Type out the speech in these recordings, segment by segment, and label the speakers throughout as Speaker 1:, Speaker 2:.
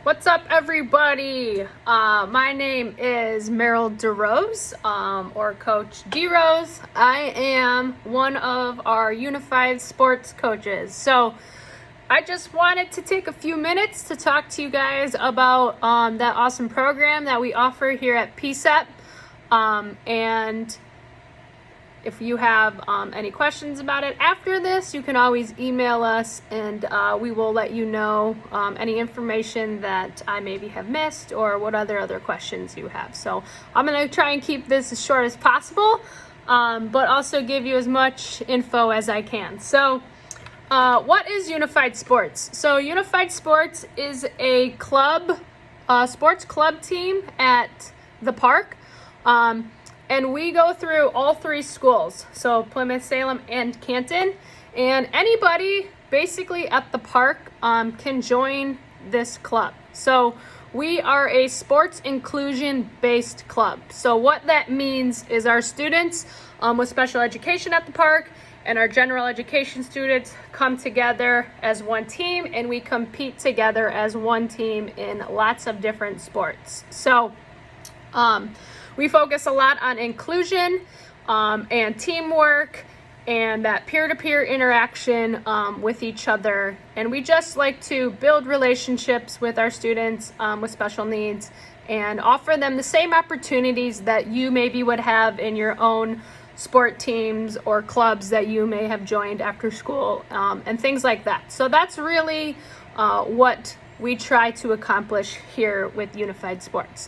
Speaker 1: What's up, everybody? My name is Meryl DeRose, or Coach DeRose. I am one of our Unified Sports coaches. So I just wanted to take a few minutes to talk to you guys about that awesome program that we offer here at PSEP. And if you have any questions about it after this, you can always email us and we will let you know any information that I maybe have missed or what other questions you have. So I'm going to try and keep this as short as possible, but also give you as much info as I can. So what is Unified Sports? So Unified Sports is a club, sports club team at the park. And we go through all three schools, so Plymouth, Salem, and Canton. And anybody basically at the park can join this club. So we are a sports inclusion-based club. So what that means is our students with special education at the park and our general education students come together as one team, and we compete together as one team in lots of different sports. So we focus a lot on inclusion and teamwork and that peer-to-peer interaction with each other. And we just like to build relationships with our students with special needs and offer them the same opportunities that you maybe would have in your own sport teams or clubs that you may have joined after school and things like that. So that's really what we try to accomplish here with Unified Sports.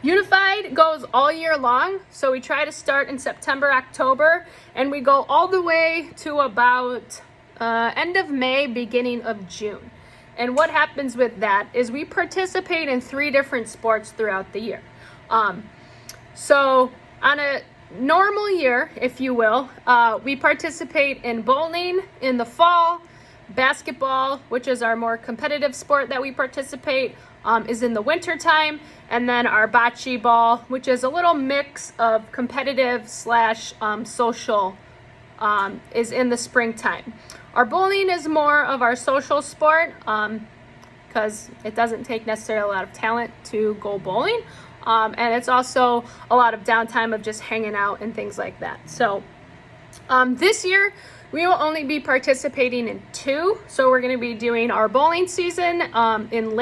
Speaker 1: Unified goes all year long, so we try to start in September, October, and we go all the way to about end of May, beginning of June. And what happens with that is we participate in 3 different sports throughout the year. So on a normal year, if you will, we participate in bowling in the fall. Basketball, which is our more competitive sport that we participate, is in the winter time, and then our bocce ball, which is a little mix of competitive / social, is in the springtime. Our bowling is more of our social sport because it doesn't take necessarily a lot of talent to go bowling, and it's also a lot of downtime of just hanging out and things like that. So this year we will only be participating in 2. So we're going to be doing our bowling season in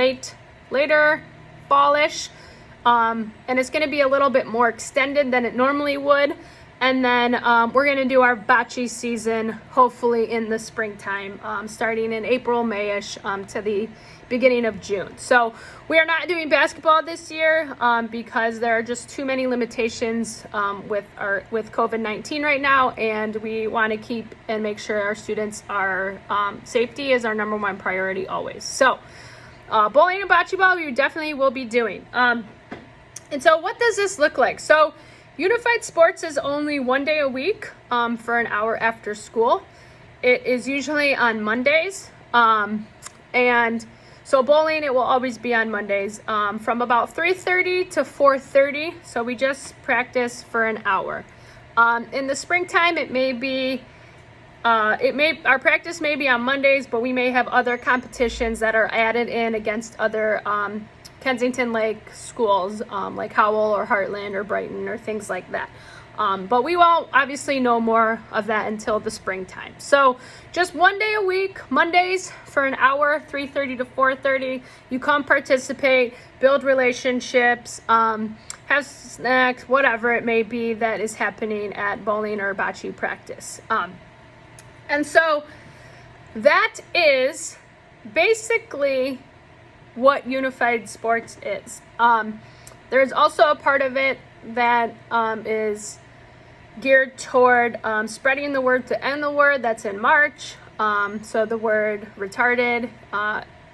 Speaker 1: later fallish, and it's going to be a little bit more extended than it normally would. And then we're going to do our bocce season hopefully in the springtime, starting in April, May-ish to the beginning of June. So we are not doing basketball this year because there are just too many limitations with COVID-19 right now, and we want to keep and make sure our students are safety is our number one priority always. So bowling and bocce ball we definitely will be doing. And so what does this look like? So Unified Sports is only 1 day a week for an hour after school. It is usually on Mondays. And so bowling, it will always be on Mondays from about 3:30 to 4:30. So we just practice for an hour. In the springtime, it may be, our practice may be on Mondays, but we may have other competitions that are added in against other Kensington Lake schools, like Howell or Heartland or Brighton or things like that. But we won't obviously know more of that until the springtime. So just 1 day a week, Mondays for an hour, 3:30 to 4:30. You come participate, build relationships, have snacks, whatever it may be that is happening at bowling or bocce practice. And so that is basically what Unified Sports is. There's also a part of it that is geared toward spreading the word to end the word. That's in March. So the word retarded,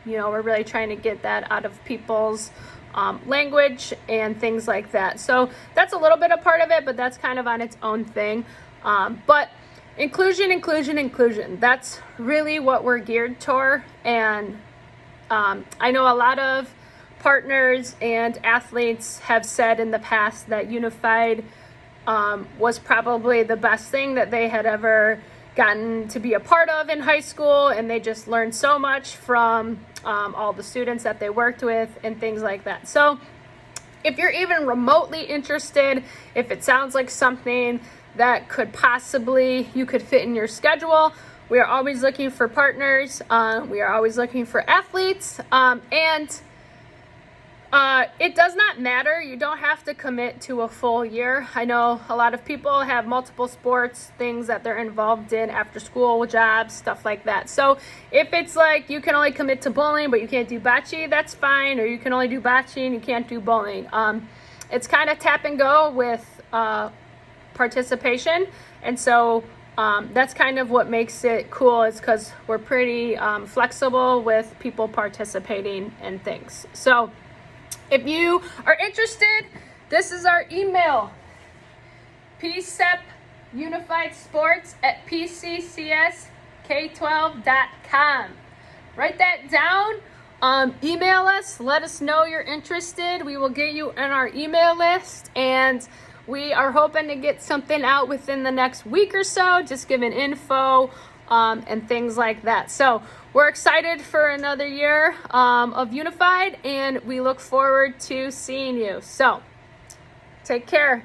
Speaker 1: we're really trying to get that out of people's language and things like that. So that's a little bit a part of it, but that's kind of on its own thing. But inclusion. That's really what we're geared toward. And I know a lot of partners and athletes have said in the past that Unified was probably the best thing that they had ever gotten to be a part of in high school, and they just learned so much from all the students that they worked with and things like that. So if you're even remotely interested, if it sounds like something that could possibly you could fit in your schedule, we are always looking for partners. We are always looking for athletes, and it does not matter. You don't have to commit to a full year. I know a lot of people have multiple sports, things that they're involved in, after school jobs, stuff like that. So if it's like you can only commit to bowling, but you can't do bocce, that's fine. Or you can only do bocce and you can't do bowling. It's kind of tap and go with participation. And so that's kind of what makes it cool, is because we're pretty flexible with people participating in things. So if you are interested, this is our email, pcepunifiedsports@pccsk12.com. Write that down. Email us. Let us know you're interested. We will get you on our email list, and we are hoping to get something out within the next week or so, just giving info and things like that. So we're excited for another year of Unified, and we look forward to seeing you. So take care.